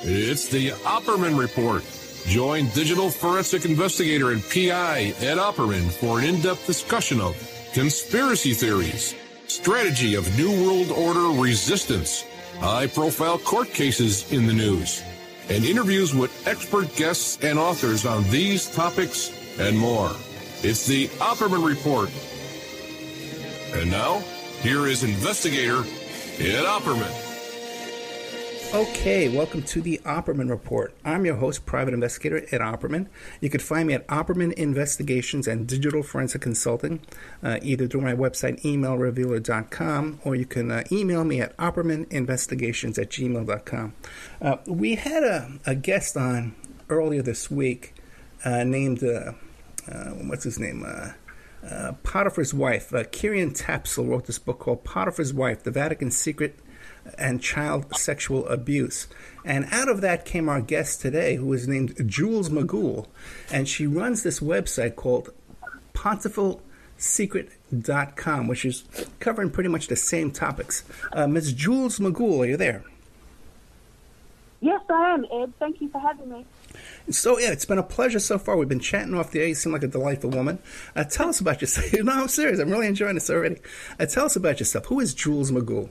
It's the Opperman Report. Join digital forensic investigator and PI Ed Opperman for an in-depth discussion of conspiracy theories, strategy of New World Order resistance, high-profile court cases in the news, and interviews with expert guests and authors on these topics and more. It's the Opperman Report. And now, here is investigator Ed Opperman. Okay, welcome to the Opperman Report. I'm your host, private investigator Ed Opperman. You can find me at Opperman Investigations and Digital Forensic Consulting, either through my website, emailrevealer.com, or you can email me at oppermaninvestigations@gmail.com. We had a guest on earlier this week named, what's his name? Potiphar's wife. Kirian Tapsell wrote this book called Potiphar's Wife, The Vatican Secret and Child Sexual Abuse. And out of that came our guest today, who is named Jules McGool. And she runs this website called PontificalSecret.com, which is covering pretty much the same topics. Ms. Jules McGool, are you there? Yes, I am, Ed. Thank you for having me. So, yeah, it's been a pleasure so far. We've been chatting off the air. You seem like a delightful woman. Tell us about yourself. No, I'm serious. I'm really enjoying this already. Tell us about yourself. Who is Jules McGool?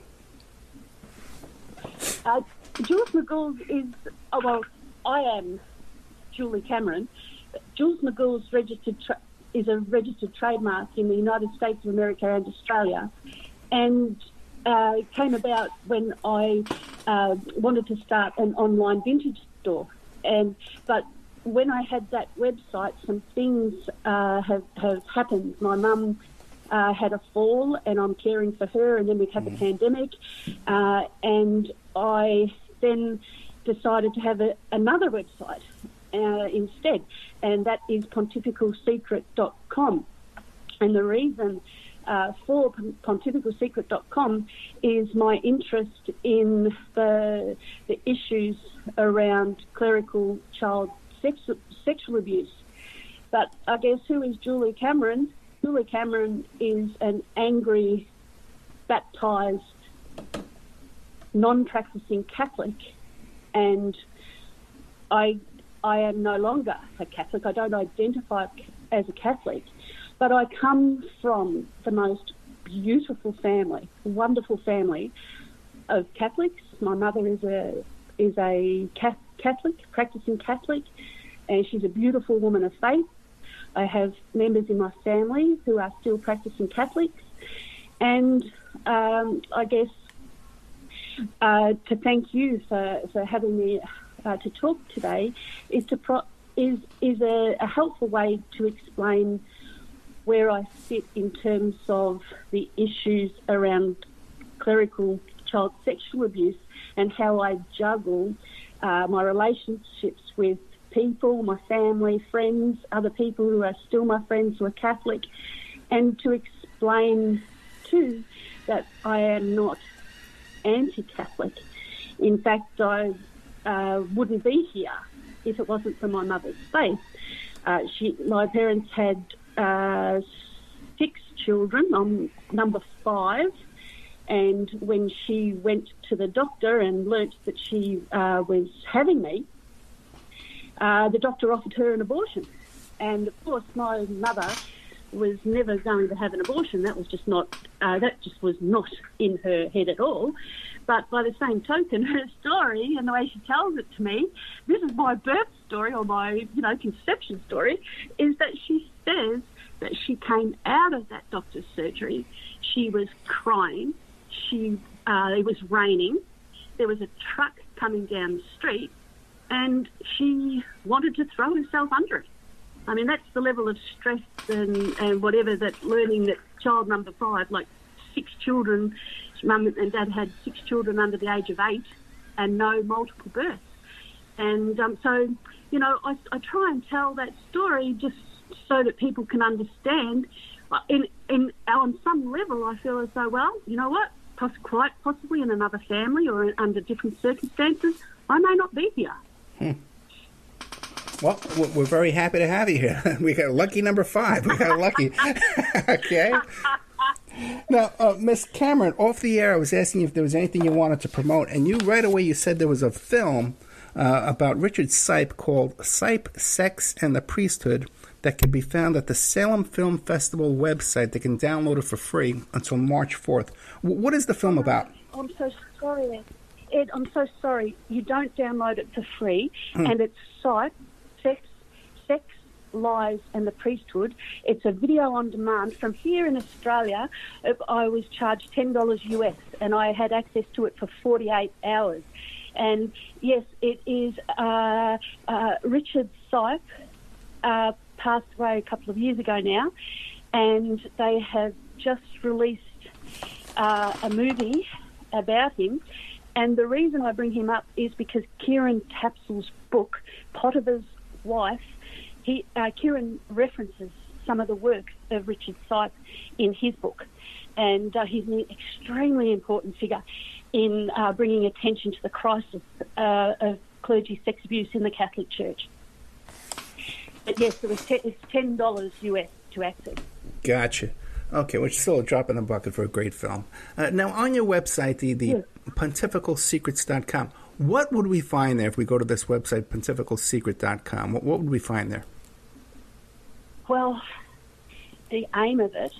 Jules McGool is, I am Julie Cameron. Jules McGool is a registered trademark in the United States of America and Australia, and came about when I wanted to start an online vintage store. But when I had that website, some things have happened. My mum had a fall, and I'm caring for her, and then we've had the pandemic, and I then decided to have another website instead, and that is pontificalsecret.com. And the reason for pontificalsecret.com is my interest in the issues around clerical child sexual abuse. But I guess, who is Julie Cameron? Julie Cameron is an angry, baptised, non-practicing Catholic, and I am no longer a Catholic. I don't identify as a Catholic, but I come from the most beautiful family, wonderful family of Catholics. My mother is a Catholic, practicing Catholic, and she's a beautiful woman of faith. I have members in my family who are still practicing Catholics, and I guess to thank you for having me to talk today is a helpful way to explain where I sit in terms of the issues around clerical child sexual abuse and how I juggle my relationships with people, my family, friends, other people who are still my friends who are Catholic, and to explain too that I am not anti-Catholic. In fact, I wouldn't be here if it wasn't for my mother's faith. My parents had 6 children. I'm number 5, and when she went to the doctor and learnt that she was having me, the doctor offered her an abortion. And of course, my mother was never going to have an abortion. That was just not in her head at all. But by the same token, her story and the way she tells it to me, this is my birth story or my, conception story, is that she says that she came out of that doctor's surgery. She was crying. It was raining. There was a truck coming down the street, and she wanted to throw herself under it. I mean, that's the level of stress and whatever that learning that child number 5, like 6 children, mum and dad had 6 children under the age of 8 and no multiple births. And so, I try and tell that story just so that people can understand. On some level, I feel as though, well, you know what, quite possibly in another family or under different circumstances, I may not be here. Well, we're very happy to have you here. We got lucky number 5. We got lucky. Okay. Now, Miss Cameron, off the air, I was asking you if there was anything you wanted to promote, and you right away you said there was a film about Richard Sipe called Sipe, Sex, and the Priesthood that can be found at the Salem Film Festival website. They can download it for free until March 4th. What is the film about? I'm so sorry, Ed. I'm so sorry. You don't download it for free, and it's Sipe, Sex, Lies, and the Priesthood. It's a video on demand from here in Australia. I was charged $10 US, and I had access to it for 48 hours. And yes, it is Richard Sipe, passed away a couple of years ago now, and they have just released a movie about him. And the reason I bring him up is because Kieran Tapsell's book, Potiphar's Wife, Kieran references some of the work of Richard Sipe in his book, and he's an extremely important figure in bringing attention to the crisis of clergy sex abuse in the Catholic Church. But yes, it's $10 US to access. Gotcha. Okay, which is still a drop in the bucket for a great film. Now, on your website, the pontificalsecrets.com, what would we find there if we go to this website, pontificalsecret.com? What would we find there? Well, the aim of it,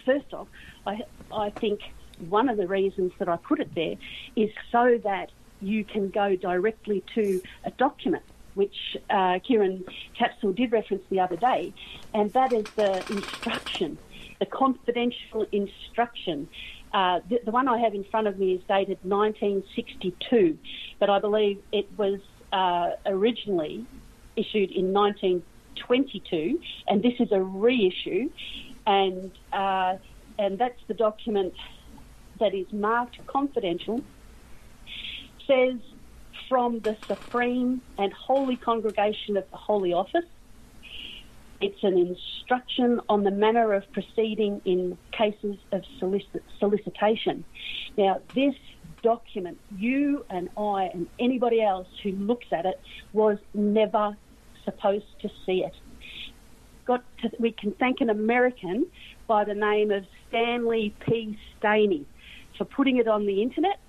first off, I think one of the reasons that I put it there is so that you can go directly to a document, which Kieran Tapsell did reference the other day, and that is the instruction, the confidential instruction. The one I have in front of me is dated 1962, but I believe it was originally issued in 1922, and this is a reissue, and that's the document that is marked confidential. Says, from the Supreme and Holy Congregation of the Holy Office. It's an instruction on the manner of proceeding in cases of solicitation. Now, this document, you and I and anybody else who looks at it was never supposed to see it. We can thank an American by the name of Stanley P. Staney for putting it on the internet,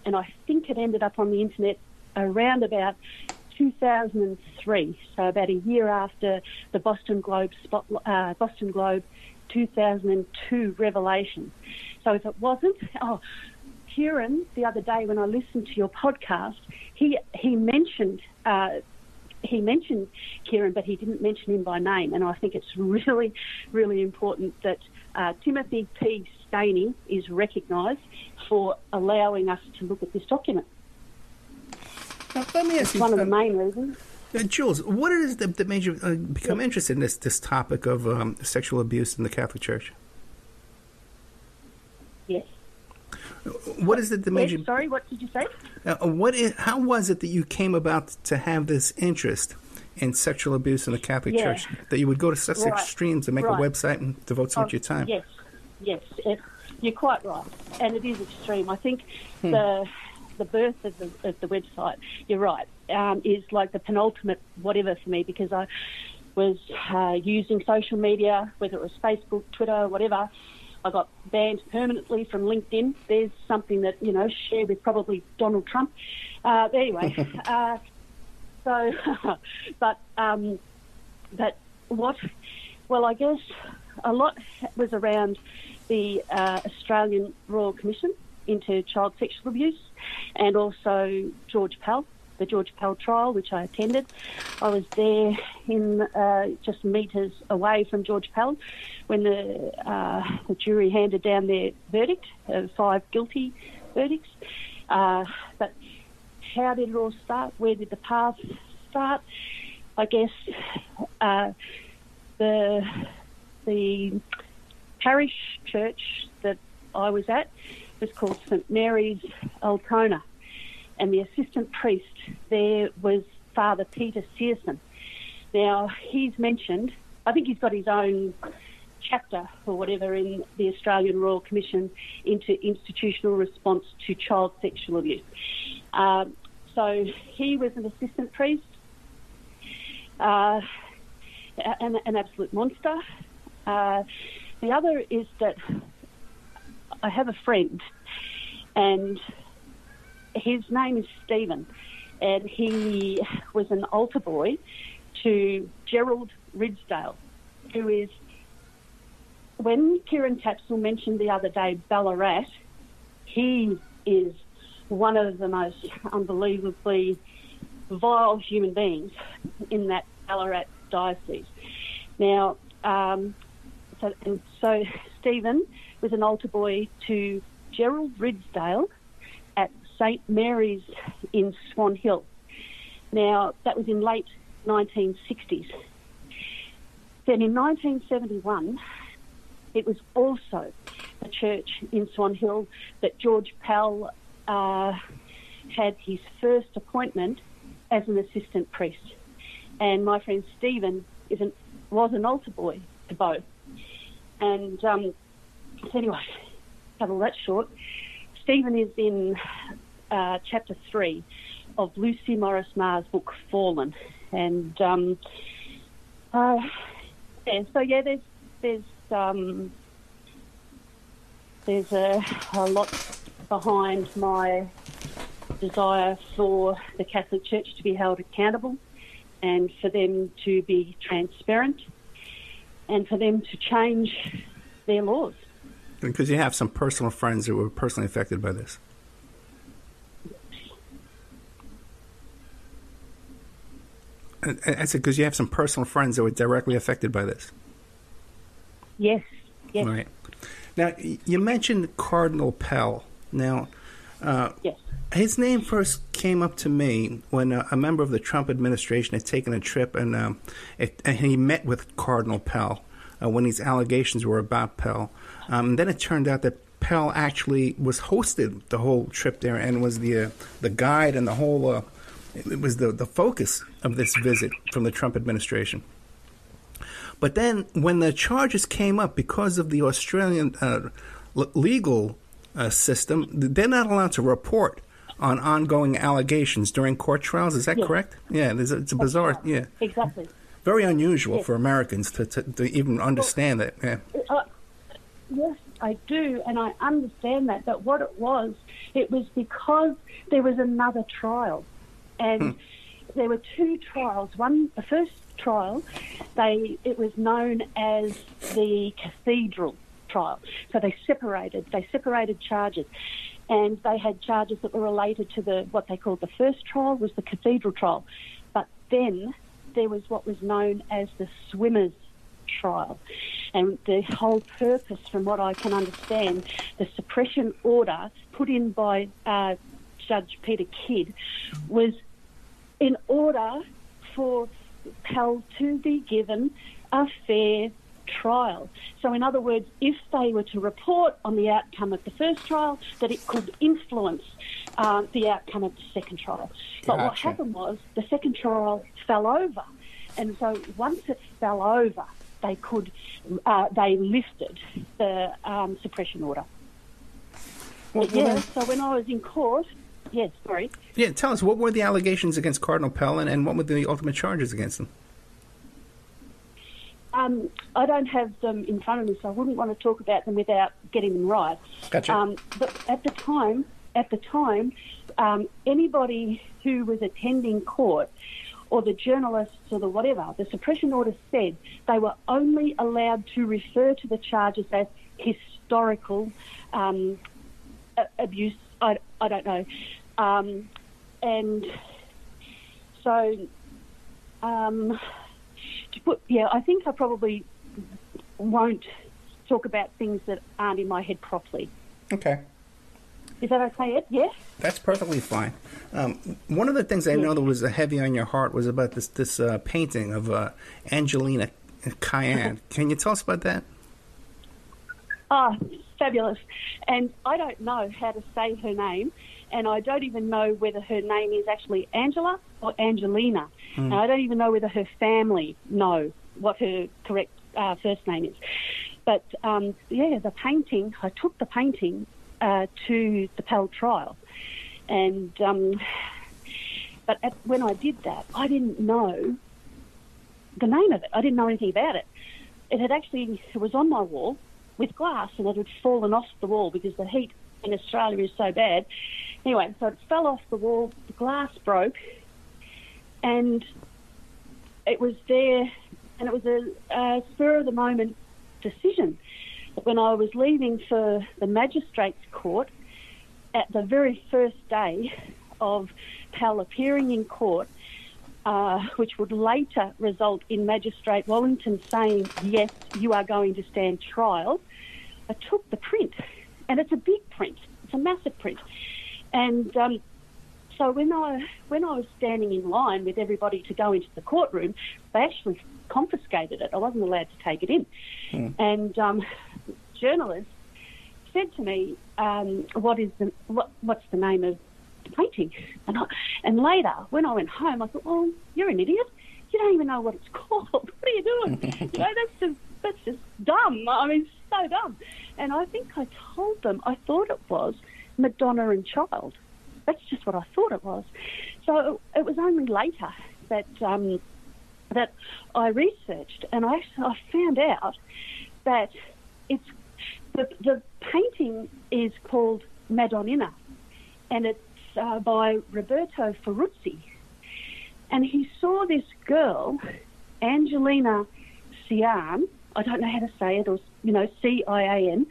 and I think it ended up on the internet around about 2003, so about a year after the Boston Globe 2002 revelation. So if it wasn't, Kieran, the other day when I listened to your podcast, he mentioned Kieran, but he didn't mention him by name, and I think it's really, really important that Timothy P. Staney is recognised for allowing us to look at this document. Now, let me ask you, one of the main reasons. Jules, what is that made you become interested in this topic of sexual abuse in the Catholic Church? Yes. What is it that made you? Sorry, what did you say? How was it that you came about to have this interest in sexual abuse in the Catholic Church? That you would go to such extremes to make a website and devote so much of your time? Yes, you're quite right, and it is extreme. I think the birth of the website, you're right, is like the penultimate whatever for me, because I was using social media, whether it was Facebook, Twitter, whatever. I got banned permanently from LinkedIn. There's something that, shared with probably Donald Trump. Anyway, but what? Well, I guess a lot was around the Australian Royal Commission into child sexual abuse, and also George Pell, the George Pell trial, which I attended. I was there in just metres away from George Pell when the jury handed down their verdict of 5 guilty verdicts. But how did it all start? Where did the path start? I guess the parish church that I was at was called St Mary's Altona, and the assistant priest there was Father Peter Searson. Now, he's mentioned, I think he's got his own chapter or whatever in the Australian Royal Commission into institutional response to child sexual abuse. So he was an assistant priest, an absolute monster. The other is that I have a friend, and his name is Stephen, and he was an altar boy to Gerald Ridsdale, who is, when Kieran Tapsell mentioned the other day Ballarat, he is one of the most unbelievably vile human beings in that Ballarat diocese. Now, so Stephen was an altar boy to Gerald Ridsdale at St Mary's in Swan Hill. Now, that was in late 1960s. Then in 1971, it was also a church in Swan Hill that George Pell had his first appointment as an assistant priest. And my friend Stephen was an altar boy to both. And so anyway, cut all that short, Stephen is in chapter 3 of Lucy Morris Marr's book Fallen. And there's a lot behind my desire for the Catholic Church to be held accountable and for them to be transparent and for them to change their laws. Because you have some personal friends that were personally affected by this. I said because you have some personal friends that were directly affected by this. Yes. Right. Now, you mentioned Cardinal Pell. Now, yes. His name first came up to me when a member of the Trump administration had taken a trip, and he met with Cardinal Pell when these allegations were about Pell. Then it turned out that Pell actually was hosted the whole trip there and was the guide and the whole. It was the focus of this visit from the Trump administration. But then when the charges came up, because of the Australian legal system, they're not allowed to report on ongoing allegations during court trials. Is that correct? Yeah, it's a bizarre. Right. Yeah, exactly. Very unusual for Americans to even understand that. Yeah. Yes, I do, and I understand that. But what it was because there was another trial, and there were two trials. The first trial, it was known as the cathedral trial. So they separated charges, and they had charges that were related to what they called the first trial was the cathedral trial. But then there was what was known as the swimmers trial. And the whole purpose, from what I can understand, the suppression order put in by Judge Peter Kidd was in order for Pell to be given a fair trial. So in other words, if they were to report on the outcome of the first trial, that it could influence the outcome of the second trial. But what happened was the second trial fell over. And so once it fell over, they lifted the suppression order. So when I was in court, sorry. Yeah, tell us, what were the allegations against Cardinal Pell and what were the ultimate charges against him? I don't have them in front of me, so I wouldn't want to talk about them without getting them right. Gotcha. But at the time, anybody who was attending court, or the journalists or the whatever, the suppression order said they were only allowed to refer to the charges as historical abuse. I don't know. And so, I think I probably won't talk about things that aren't in my head properly. Okay. Is that okay, Ed? Yes? That's perfectly fine. One of the things I know that was heavy on your heart was about this painting of Angelina Cayenne. Can you tell us about that? Oh, fabulous. And I don't know how to say her name, and I don't even know whether her name is actually Angela or Angelina. And I don't even know whether her family know what her correct first name is. But, the painting, I took the painting to the Pell trial. And but when I did that, I didn't know the name of it. I didn't know anything about it. It was on my wall with glass, and it had fallen off the wall because the heat in Australia is so bad. Anyway, so it fell off the wall, the glass broke, and it was there, and it was a spur-of-the-moment decision. When I was leaving for the magistrate's court, at the very first day of Pal appearing in court, which would later result in Magistrate Wallington saying, yes, you are going to stand trial, I took the print, and it's a big print. It's a massive print. And so when I was standing in line with everybody to go into the courtroom, they actually confiscated it. I wasn't allowed to take it in. And journalists said to me, what's the name of the painting? And later, when I went home, I thought, well, you're an idiot. You don't even know what it's called. What are you doing? That's just dumb. I mean, so dumb. And I think I told them I thought it was Madonna and Child. That's just what I thought it was. So it was only later that that I researched, and I found out that it's the painting is called Madonnina, and it's by Roberto Ferruzzi. And he saw this girl, Angelina Cian, I don't know how to say it, or, Cian,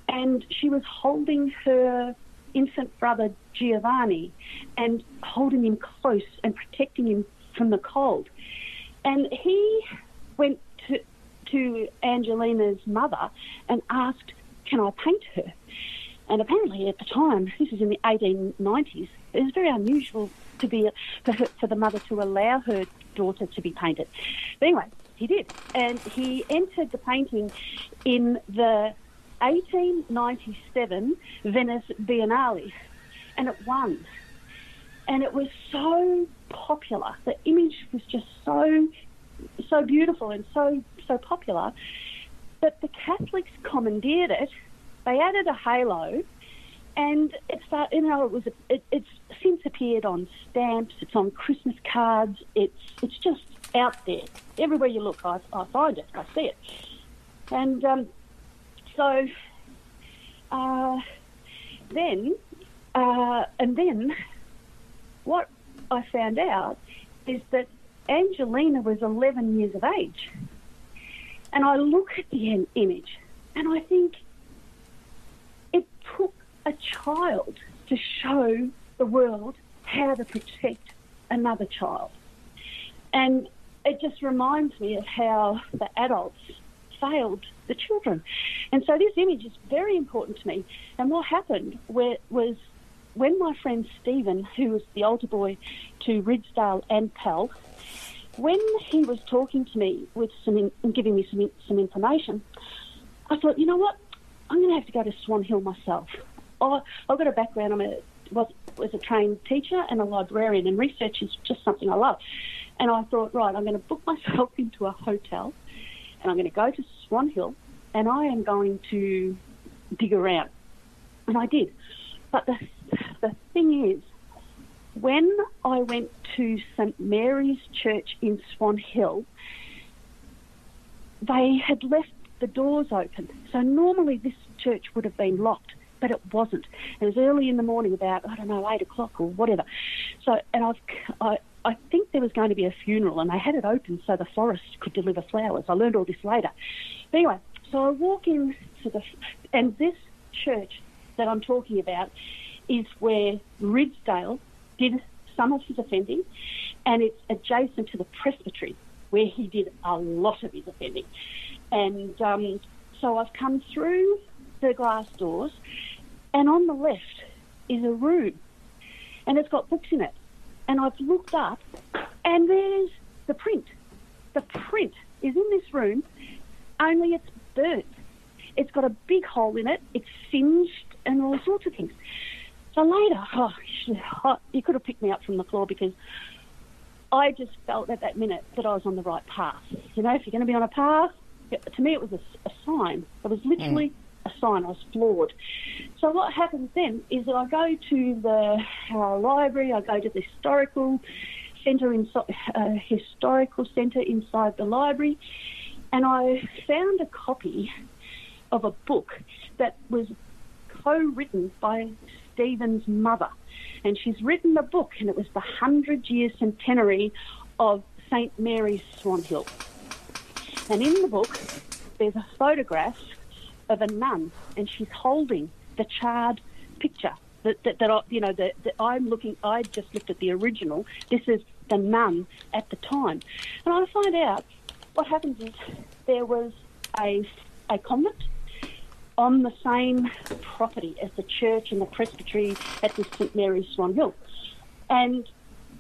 and she was holding her infant brother Giovanni and holding him close and protecting him from the cold. And he went to Angelina's mother and asked, can I paint her? And apparently at the time, this is in the 1890s, it was very unusual for the mother to allow her daughter to be painted. But anyway, he did. And he entered the painting in the 1897 Venice Biennale, and it won. And it was so popular. The image was just so beautiful and so popular that the Catholics commandeered it. They added a halo, and it's since appeared on stamps. It's on Christmas cards. It's just out there everywhere you look. I find it. I see it, and then what I found out is that Angelina was 11 years of age. And I look at the image and I think it took a child to show the world how to protect another child. And it just reminds me of how the adults failed the children. And so this image is very important to me. And what happened was when my friend Stephen, who was the altar boy to Ridsdale and Pell, when he was talking to me with giving me some information, I thought, you know what, I'm going to have to go to Swan Hill myself. I've got a background. I was a trained teacher and a librarian, and research is just something I love. And I thought, right, I'm going to book myself into a hotel, and I'm going to go to Swan Hill, and I am going to dig around. And I did. But the thing is, when I went to St Mary's Church in Swan Hill, they had left the doors open. So normally this church would have been locked, but it wasn't. It was early in the morning, about, 8 o'clock or whatever. So, and I think there was going to be a funeral, and they had it open so the florist could deliver flowers. I learned all this later. But anyway, so I walk in and this church that I'm talking about is where Ridsdale did some of his offending, and it's adjacent to the presbytery where he did a lot of his offending. And so I've come through the glass doors, and on the left is a room, and it's got books in it. And I've looked up, and there's the print. The print is in this room, only it's burnt. It's got a big hole in it, it's singed, and all sorts of things. So later, you could have picked me up from the floor, because I just felt at that minute that I was on the right path. You know, if you're going to be on a path, to me it was a sign. It was literally a sign. I was floored. So what happens then is that I go to the library, I go to the historical centre inside the library, and I found a copy of a book that was co-written by Stephen's mother. And she's written a book, and it was the 100-year centenary of St. Mary's Swanhill. And in the book, there's a photograph of a nun, and she's holding the charred picture I just looked at the original. This is the nun at the time. And I find out what happens is there was a convent on the same property as the church and the presbytery at the St. Mary's Swanhill. And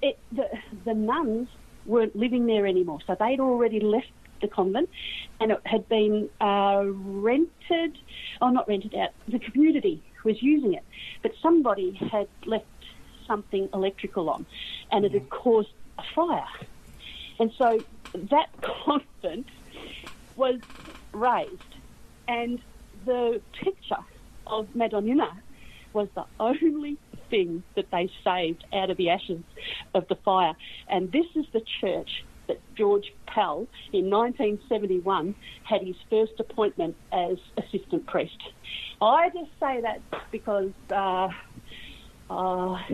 the nuns weren't living there anymore, so they'd already left the convent, and it had been not rented out, the community was using it, but somebody had left something electrical on, and it had caused a fire. And so that convent was razed, and the picture of Madonnina was the only thing that they saved out of the ashes of the fire. And this is the church that George Pell, in 1971, had his first appointment as assistant priest. I just say that because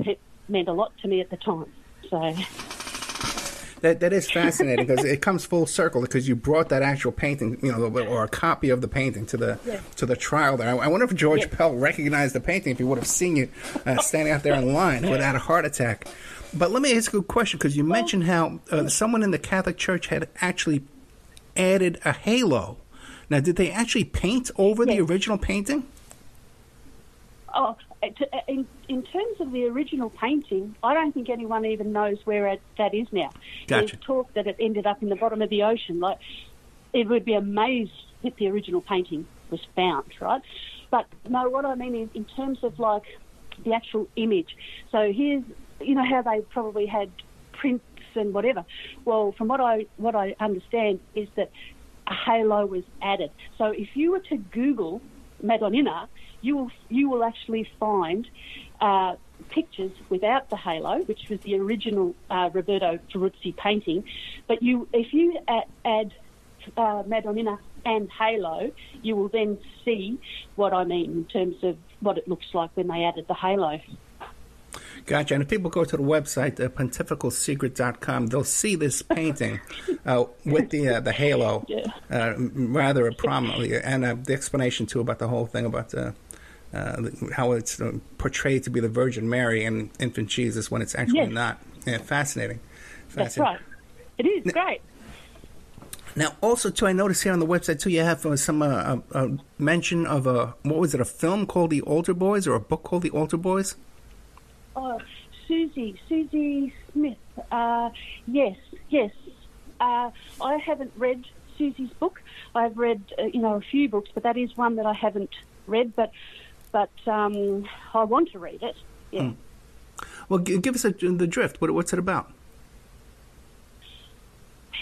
it meant a lot to me at the time. So that is fascinating because it comes full circle because you brought that actual painting, or a copy of the painting to the trial there. I wonder if George Pell recognized the painting if he would have seen you standing out there in line without a heart attack. But let me ask you a question, because you mentioned how someone in the Catholic Church had actually added a halo. Now, did they actually paint over the original painting? Oh, in terms of the original painting, I don't think anyone even knows where that is now. Gotcha. There's talk that it ended up in the bottom of the ocean. Like, it would be amazed if the original painting was found, right? But no, what I mean is in terms of like the actual image. So here's, how they probably had prints and whatever. Well, from what I understand is that a halo was added. So if you were to Google Madonnina, you will actually find pictures without the halo, which was the original Roberto Ferruzzi painting. But if you add Madonnina and halo, you will then see what I mean in terms of what it looks like when they added the halo. Gotcha. And if people go to the website, pontificalsecret.com, they'll see this painting with the halo rather prominently, and the explanation, too, about the whole thing about how it's portrayed to be the Virgin Mary and infant Jesus when it's actually not. Yeah, fascinating. That's right. It is great. Now, also, too, I noticed here on the website, too, you have some mention of a film called The Altar Boys, or a book called The Altar Boys? Oh, Susie Smith. Yes. I haven't read Susie's book. I've read, a few books, but that is one that I haven't read. But I want to read it. Yeah. Mm. Well, give us the drift. What's it about?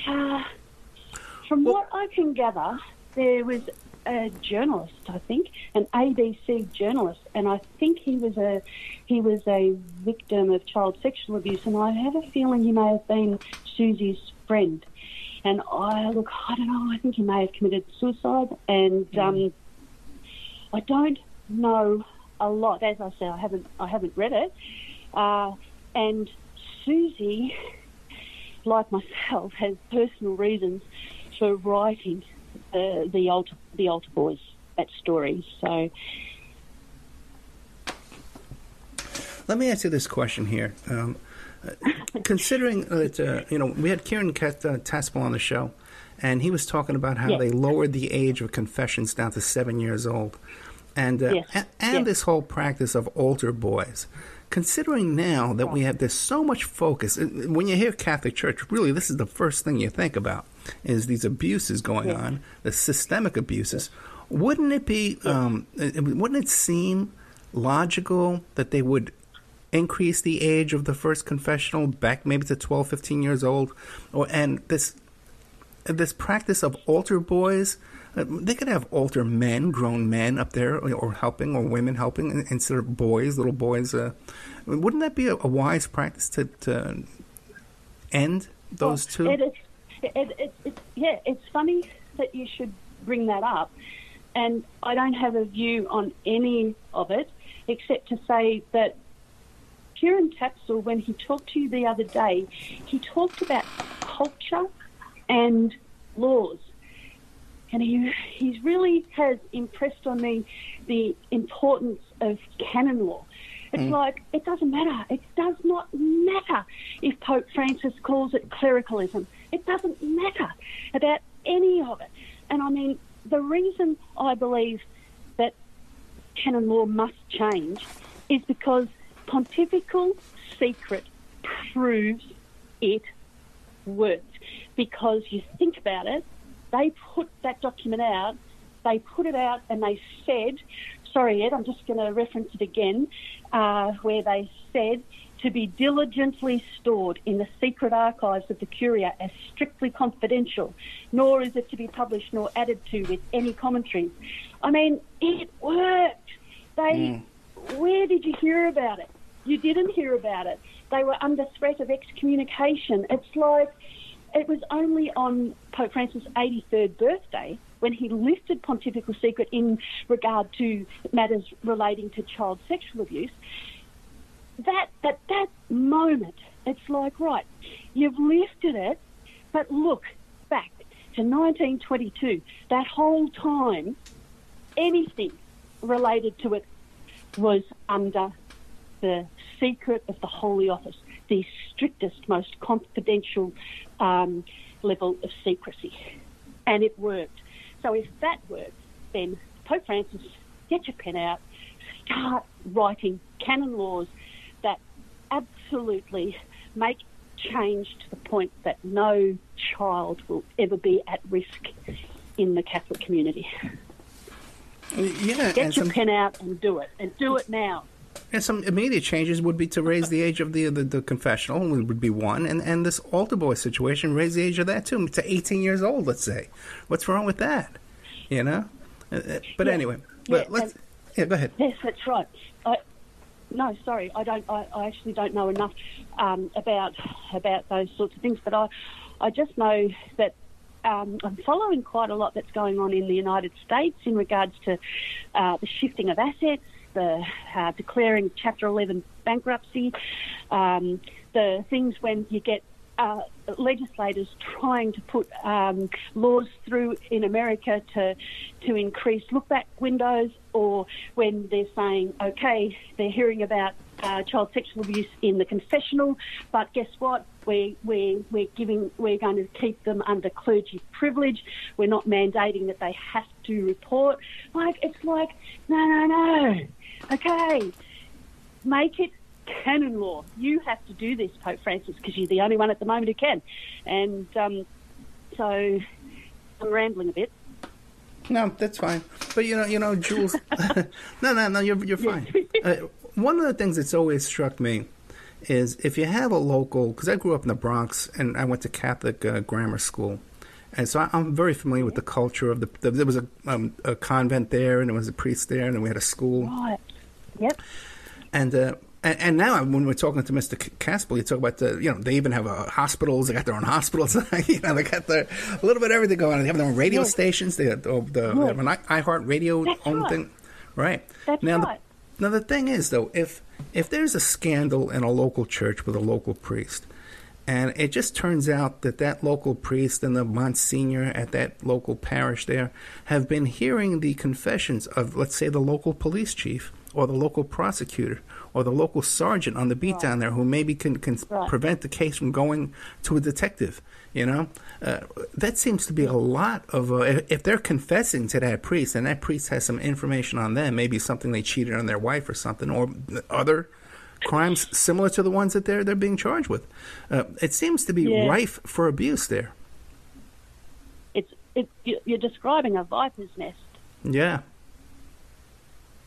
From what I can gather, there was a journalist, I think, an ABC journalist, and I think he was a victim of child sexual abuse, and I have a feeling he may have been Susie's friend. And I don't know, I think he may have committed suicide, and I don't know a lot. As I said, I haven't read it. And Susie, like myself, has personal reasons for writing the altar boys, that story. So, let me ask you this question here. Considering that we had Kieran Taspel on the show, and he was talking about how they lowered the age of confessions down to 7 years old, and this whole practice of altar boys. Considering now that we have, there's so much focus. When you hear Catholic Church, really, this is the first thing you think about, is these abuses going on, the systemic abuses. Wouldn't it be, wouldn't it seem logical that they would increase the age of the first confessional back maybe to 12, 15 years old? And this practice of altar boys, they could have altar men, grown men up there, or helping, or women helping, instead of boys, little boys. Wouldn't that be a wise practice to end those two? It's funny that you should bring that up, and I don't have a view on any of it, except to say that Kieran Tapsell, when he talked to you the other day, he talked about culture and laws. And he really has impressed on me the importance of canon law. It's like, it doesn't matter. It does not matter if Pope Francis calls it clericalism. It doesn't matter about any of it. And I mean, the reason I believe that canon law must change is because Pontifical Secret proves it works. Because you think about it, they put that document out, they put it out and they said, sorry Ed, I'm just going to reference it again, where they said to be diligently stored in the secret archives of the Curia as strictly confidential, nor is it to be published nor added to with any commentaries. I mean, it worked. Where did you hear about it? You didn't hear about it. They were under threat of excommunication. It's like, it was only on Pope Francis' 83rd birthday when he lifted Pontifical Secret in regard to matters relating to child sexual abuse. That moment, it's like, right, you've lifted it, but look back to 1922. That whole time, anything related to it was under the secret of the Holy Office, the strictest, most confidential level of secrecy. And it worked. So if that works, then Pope Francis, get your pen out, start writing canon laws that absolutely make change to the point that no child will ever be at risk in the Catholic community. Yeah, get your pen out and do it now. And some immediate changes would be to raise the age of the confessional, would be one, and this altar boy situation, raise the age of that too, to 18 years old, let's say. What's wrong with that? You know? But anyway, go ahead. Yes, that's right. No, sorry, I actually don't know enough about those sorts of things, but I just know that I'm following quite a lot that's going on in the United States in regards to the shifting of assets, the declaring Chapter 11 bankruptcy, the things when you get legislators trying to put laws through in America to increase look-back windows, or when they're saying, okay, they're hearing about child sexual abuse in the confessional, but guess what? We're going to keep them under clergy privilege. We're not mandating that they have to report. It's like, no. Okay, make it canon law. You have to do this, Pope Francis, because you're the only one at the moment who can. And so I'm rambling a bit. No, that's fine. But you know, Jules. no, you're fine. One of the things that's always struck me is if you have a local, because I grew up in the Bronx and I went to Catholic grammar school, and so I'm very familiar with the culture of there was a convent there, and there was a priest there, and we had a school. Right. Yep. And now when we're talking to Mr. Caspel, you talk about they even have hospitals. They got their own hospitals. They got a little bit of everything going on. They have their own radio stations. They have an iHeart Radio thing. Right. That's right. Now the thing is, though, if there's a scandal in a local church with a local priest, and it just turns out that local priest and the Monsignor at that local parish there have been hearing the confessions of, let's say, the local police chief or the local prosecutor or the local sergeant on the beat down there who maybe can prevent the case from going to a detective, that seems to be a lot of, if they're confessing to that priest and that priest has some information on them, maybe something they cheated on their wife or something, or other crimes similar to the ones that they're being charged with. It seems to be rife for abuse there. You're describing a viper's nest. Yeah.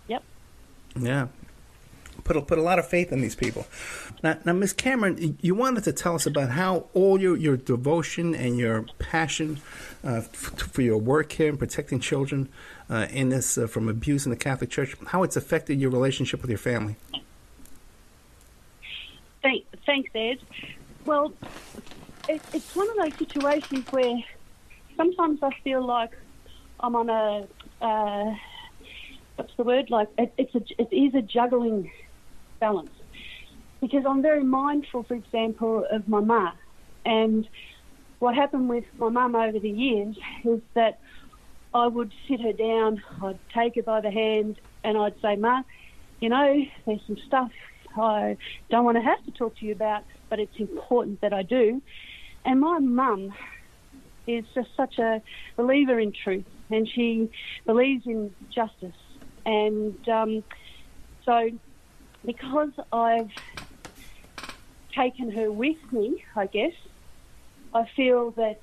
Yep. Yeah. Put a lot of faith in these people. Now, Ms. Cameron, you wanted to tell us about how all your devotion and your passion for your work here in protecting children in this from abuse in the Catholic Church, how it's affected your relationship with your family. Thanks, Ed. Well, it's one of those situations where sometimes I feel like I'm on a what's the word? Like it is a juggling balance, because I'm very mindful, for example, of my ma. And what happened with my mum over the years is that I would sit her down, I'd take her by the hand, and I'd say, Ma, you know, there's some stuff I don't want to have to talk to you about, but it's important that I do. And my mum is just such a believer in truth, and she believes in justice. And so because I've taken her with me, I guess, I feel that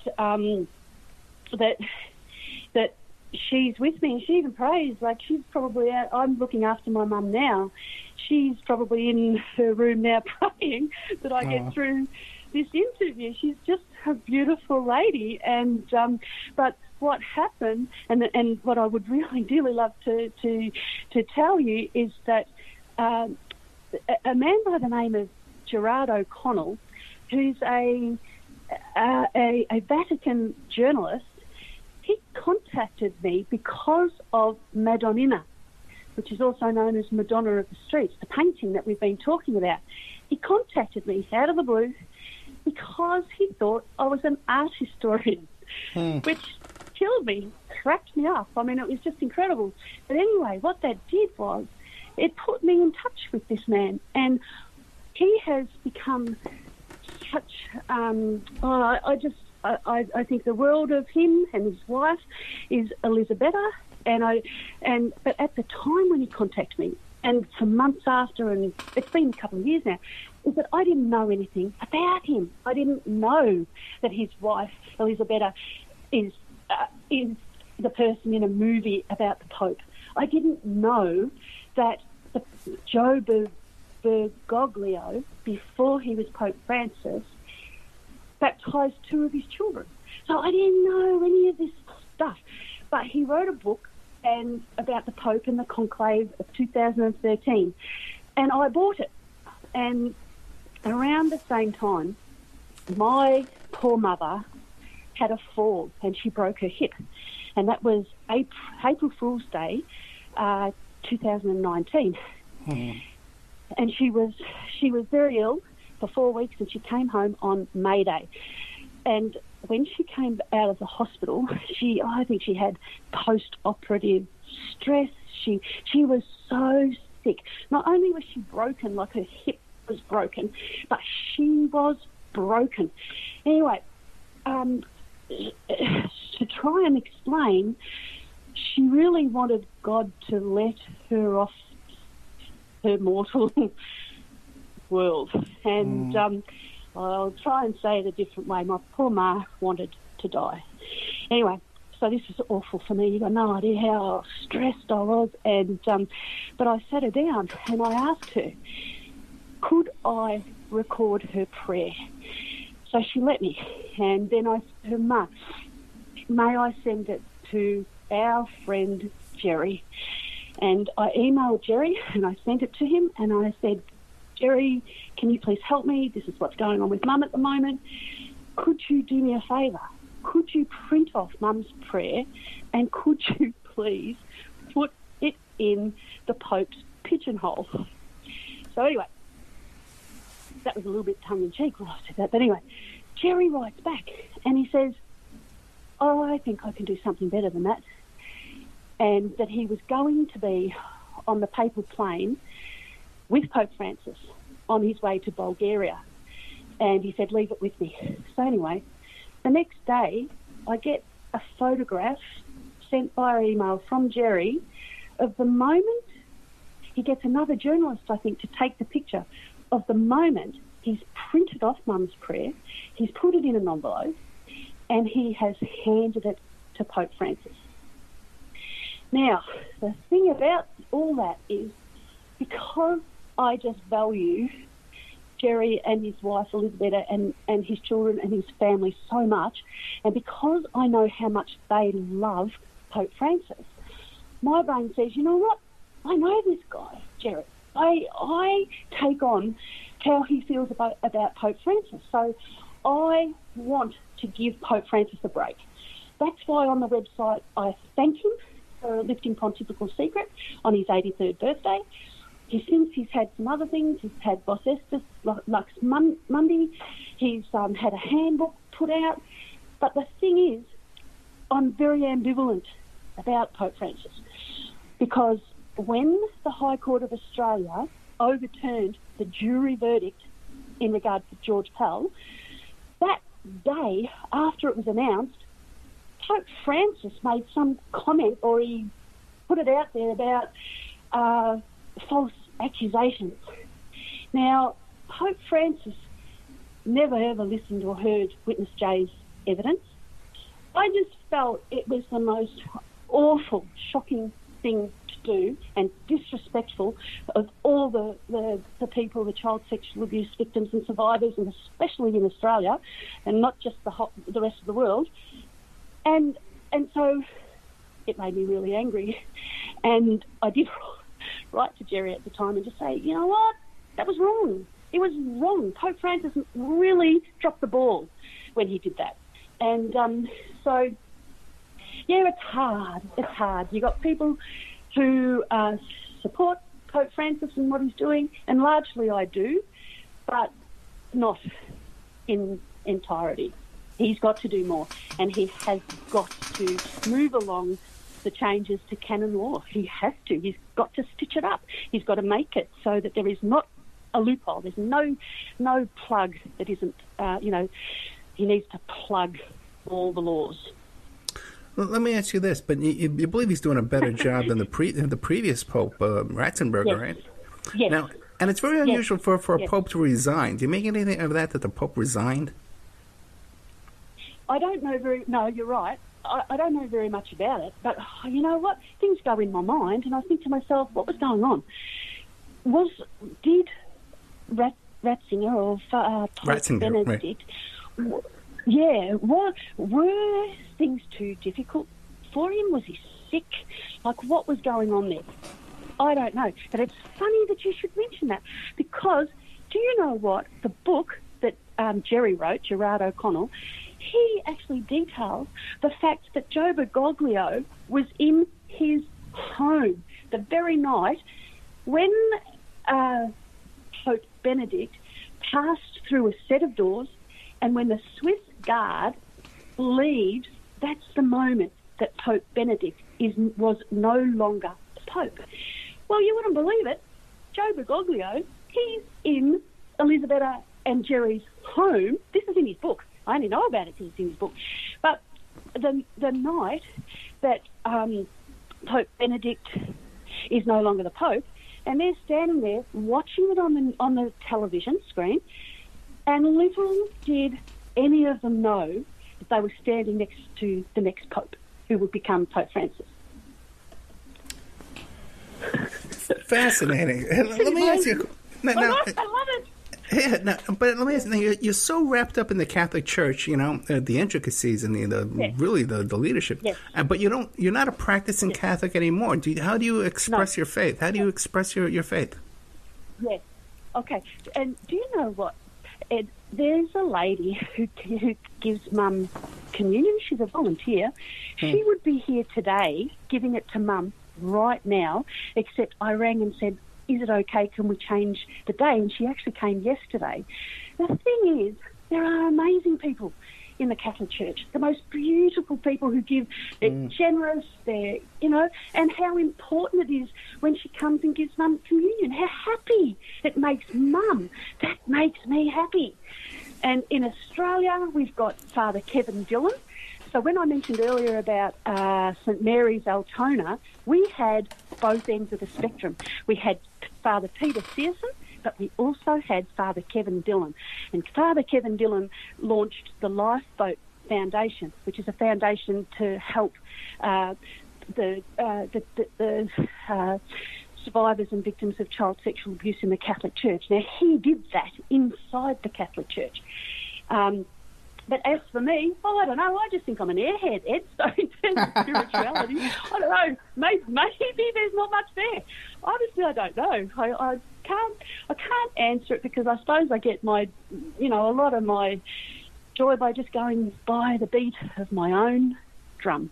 that she's with me. She even prays. Like, she's probably out. I'm looking after my mum now. She's probably in her room now praying that I get through this interview. She's just a beautiful lady. And but what happened, and what I would really dearly love to tell you, is that a man by the name of Gerard O'Connell, who's a Vatican journalist, he contacted me because of Madonnina, which is also known as Madonna of the Streets, the painting that we've been talking about. He contacted me out of the blue because he thought I was an art historian, which killed me, cracked me up. I mean, it was just incredible. But anyway, what that did was it put me in touch with this man, and he has become such, I think the world of him and his wife is Elisabetta, but at the time when he contacted me, and for months after, and it's been a couple of years now, is that I didn't know anything about him. I didn't know that his wife, Elisabetta, is the person in a movie about the Pope. I didn't know that Joe Bergoglio, before he was Pope Francis, baptised 2 of his children. So I didn't know any of this stuff. But he wrote a book about the Pope and the conclave of 2013, and I bought it. And around the same time, my poor mother had a fall and she broke her hip, and that was April Fool's Day, 2019. And she was very ill for 4 weeks, and she came home on May Day. And when she came out of the hospital, I think she had post-operative stress. She was so sick. Not only was she broken, like her hip was broken, but she was broken. Anyway, to try and explain, she really wanted God to let her off her mortal world. And I'll try and say it a different way. My poor ma wanted to die. Anyway, so this was awful for me. You've got no idea how stressed I was. And but I sat her down and I asked her, could I record her prayer? So she let me. And then I said to her, Ma, may I send it to our friend Jerry? And I emailed Jerry and I sent it to him, and I said, Jerry, can you please help me? This is what's going on with Mum at the moment. Could you do me a favour? Could you print off Mum's prayer, and could you please put it in the Pope's pigeonhole? So anyway, that was a little bit tongue-in-cheek when I said that. But anyway, Jerry writes back and he says, oh, I think I can do something better than that. And that he was going to be on the papal plane with Pope Francis on his way to Bulgaria. And he said, leave it with me. So anyway, the next day I get a photograph sent via email from Jerry of the moment. He gets another journalist, I think, to take the picture of the moment he's printed off Mum's prayer, he's put it in an envelope, and he has handed it to Pope Francis. Now, the thing about all that is, because I just value Jerry and his wife Elisabetta and his children and his family so much, and because I know how much they love Pope Francis, my brain says, you know what? I know this guy, Jerry. I take on how he feels about Pope Francis. So I want to give Pope Francis a break. That's why on the website I thank him for lifting Pontifical Secret on his 83rd birthday. Since he's had some other things. He's had Vos Estis, Lux Mundi. He's had a handbook put out. But the thing is, I'm very ambivalent about Pope Francis, because when the High Court of Australia overturned the jury verdict in regard to George Pell, that day after it was announced, Pope Francis made some comment, or he put it out there about false accusations. Now, Pope Francis never ever listened or heard Witness J's evidence. I just felt it was the most awful, shocking thing to do, and disrespectful of all the people, the child sexual abuse victims and survivors, and especially in Australia, and not just the rest of the world. And so it made me really angry. And I did write to Jerry at the time and just say, you know what, that was wrong. It was wrong. Pope Francis really dropped the ball when he did that. And so, yeah, it's hard. It's hard. You got people who support Pope Francis and what he's doing, and largely I do, but not in entirety. He's got to do more, and he has got to move along the changes to canon law. He has to. He's got to stitch it up. He's got to make it so that there is not a loophole. There's no plug that isn't, he needs to plug all the laws. Well, let me ask you this, but you believe he's doing a better job than the previous Pope, Ratzenberger, yes. right? Yes. Now, and it's very unusual yes. for a yes. Pope to resign. Do you make anything of that the Pope resigned? I don't know no, you're right. I don't know very much about it, but you know what? Things go in my mind, and I think to myself, what was going on? Did Ratzinger or Pope Benedict, right. Were things too difficult for him? Was he sick? Like, what was going on there? I don't know. But it's funny that you should mention that, because do you know what? The book that Jerry wrote, Gerard O'Connell, he actually details the fact that Joe Bergoglio was in his home the very night when Pope Benedict passed through a set of doors, and when the Swiss guard leaves, that's the moment that Pope Benedict was no longer the Pope. Well, you wouldn't believe it. Joe Bergoglio, he's in Elisabetta and Jerry's home. This is in his book. I only know about it because it's in his book. But the night that Pope Benedict is no longer the Pope, and they're standing there watching it on the television screen, and little did any of them know that they were standing next to the next Pope, who would become Pope Francis. Fascinating. Let me ask you. I love it. Yeah, no, but let me ask you, you're so wrapped up in the Catholic Church, the intricacies and the leadership. Yes. But you're not a practicing Catholic anymore. How do you express your faith? How do you express your faith? Yes. Okay. And do you know what, Ed? There's a lady who gives Mum communion. She's a volunteer. She would be here today giving it to Mum right now, except I rang and said, is it okay, can we change the day? And she actually came yesterday. The thing is, there are amazing people in the Catholic Church, the most beautiful people who give, they're generous, and how important it is when she comes and gives Mum communion, how happy it makes Mum. That makes me happy. And in Australia, we've got Father Kevin Dillon. So when I mentioned earlier about St Mary's Altona, we had both ends of the spectrum. We had Father Peter Searson, but we also had Father Kevin Dillon. And Father Kevin Dillon launched the Lifeboat Foundation, which is a foundation to help the survivors and victims of child sexual abuse in the Catholic Church. Now, he did that inside the Catholic Church. But as for me, I don't know. I just think I'm an airhead, Ed. So in terms of spirituality, I don't know. Maybe there's not much there. Honestly, I don't know. I can't answer it, because I suppose I get a lot of my joy by just going by the beat of my own drum.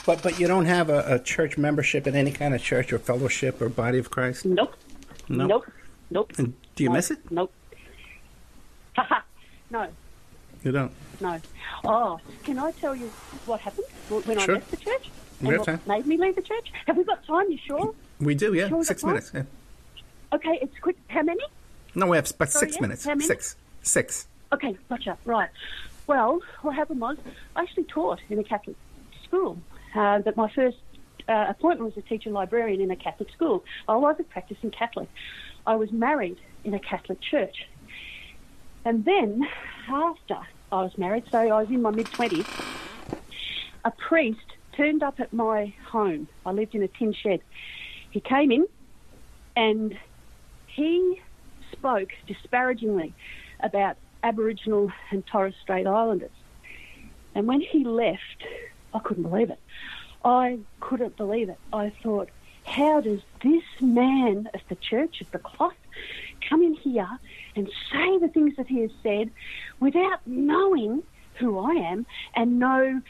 But you don't have a church membership in any kind of church or fellowship or body of Christ? Nope. No? Nope. And do you miss it? Nope. No. You don't? No. Oh, can I tell you what happened when I left the church? We have what time. made me leave the church? Have we got time? You sure? We do, yeah. Sure 6 minutes. Yeah. Okay, it's quick. How many? No, we have about Sorry, 6 yeah? minutes. How many? Six. Okay, gotcha. Right. Well, what happened was I actually taught in a Catholic school. That my first appointment was a teacher librarian in a Catholic school. I was a practicing Catholic. I was married in a Catholic church. And then, after I was married, so I was in my mid-20s, a priest turned up at my home. I lived in a tin shed. He came in and he spoke disparagingly about Aboriginal and Torres Strait Islanders. And when he left, I couldn't believe it. I couldn't believe it. I thought, how does this man of the Church of the Cloth come in here and say the things that he has said without knowing who I am and know,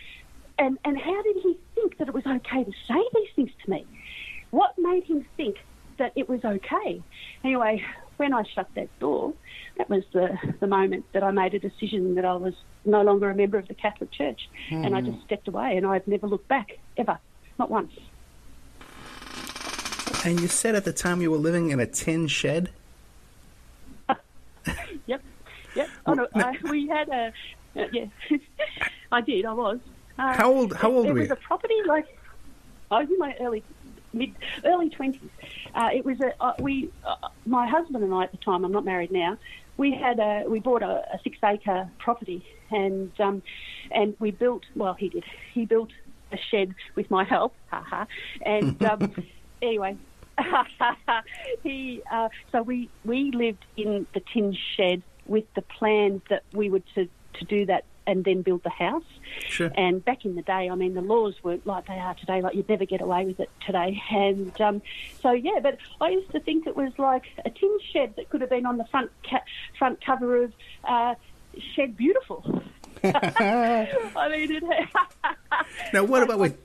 and how did he think that it was okay to say these things to me? What made him think that it was okay? Anyway, when I shut that door, that was the moment that I made a decision that I was no longer a member of the Catholic Church. And I just stepped away, and I've never looked back, ever, not once. And you said at the time you were living in a tin shed? Yep. We had a... yeah, I did, I was. How old were you? It was a property, I was in my early 20s. It was my husband and I at the time, I'm not married now, we bought a 6-acre property and we built, he built a shed with my help, and anyway, so we lived in the tin shed with the plan that we would to do that and then build the house. Sure. And back in the day, I mean, the laws weren't like they are today, like you'd never get away with it today. And but I used to think it was like a tin shed that could have been on the front cover of Shed Beautiful. I mean, it now, what about with...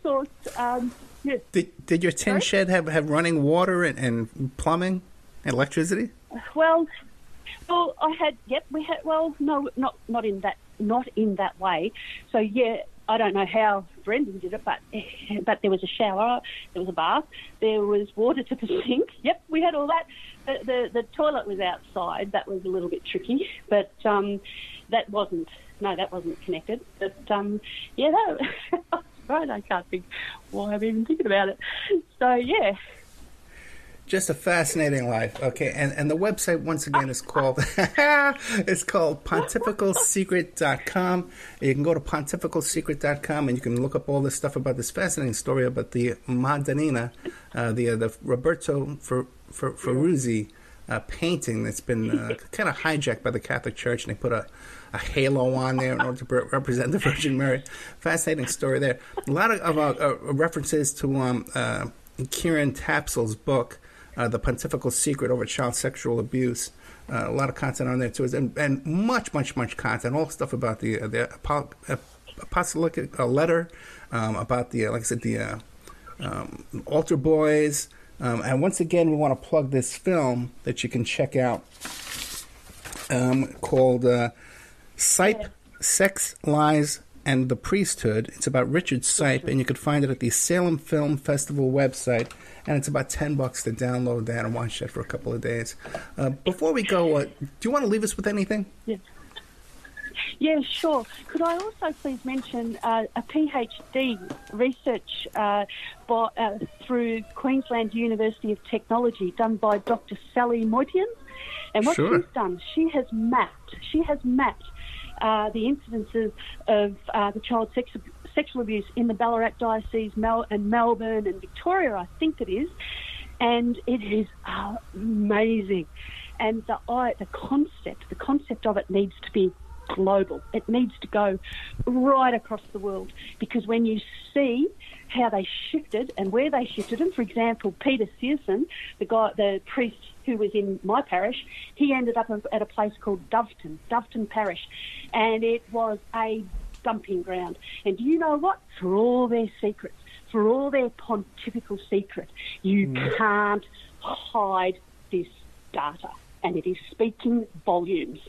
Yeah. Did your tin shed have running water and plumbing and electricity? Well, I had. Yep, we had. Well, no, not in that way. So yeah, I don't know how Brendan did it, but there was a shower, there was a bath, there was water to the sink. Yep, we had all that. The toilet was outside. That was a little bit tricky, but that wasn't connected. But yeah, that. Right, I can't think why I'm even thinking about it. So, yeah. Just a fascinating life. Okay, and the website, once again, is called it's called pontificalsecret.com. You can go to pontificalsecret.com and you can look up all this stuff about this fascinating story about the Madonnina, the Roberto Ferruzzi painting that's been kind of hijacked by the Catholic Church, and they put a halo on there in order to represent the Virgin Mary. Fascinating story there. A lot of references to Kieran Tapsel's book, The Pontifical Secret Over Child Sexual Abuse. A lot of content on there too, and much content. All stuff about the apostolic letter, about the like I said, the altar boys. And once again, we want to plug this film that you can check out called Sipe, Sex, Lies, and the Priesthood. It's about Richard Sipe, and you can find it at the Salem Film Festival website, and it's about $10 to download that and watch that for a couple of days. Before we go, do you want to leave us with anything? Yeah, sure. Could I also please mention a PhD research through Queensland University of Technology done by Dr. Sally Moitian. And what she's done, she has mapped the incidences of the child sexual abuse in the Ballarat Diocese and Melbourne and Victoria, I think it is, and it is amazing. And the concept of it needs to be global. It needs to go right across the world, because when you see how they shifted and where they shifted, and for example, Peter Searson, the priest who was in my parish, he ended up at a place called Doveton Parish, and it was a dumping ground. And do you know what? For all their secrets, for all their pontifical secret, you can't hide this data, and it is speaking volumes.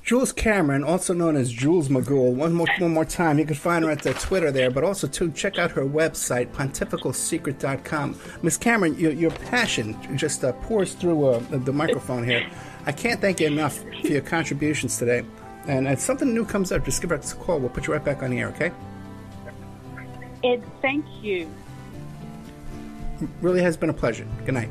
Jules Cameron, also known as Jules McGool. One more time, you can find her at the Twitter there, but also to check out her website, pontificalsecret.com. Ms. Cameron, your passion just pours through the microphone here. I can't thank you enough for your contributions today. And if something new comes up, just give us a call. We'll put you right back on the air, okay? Ed, thank you. Really has been a pleasure. Good night.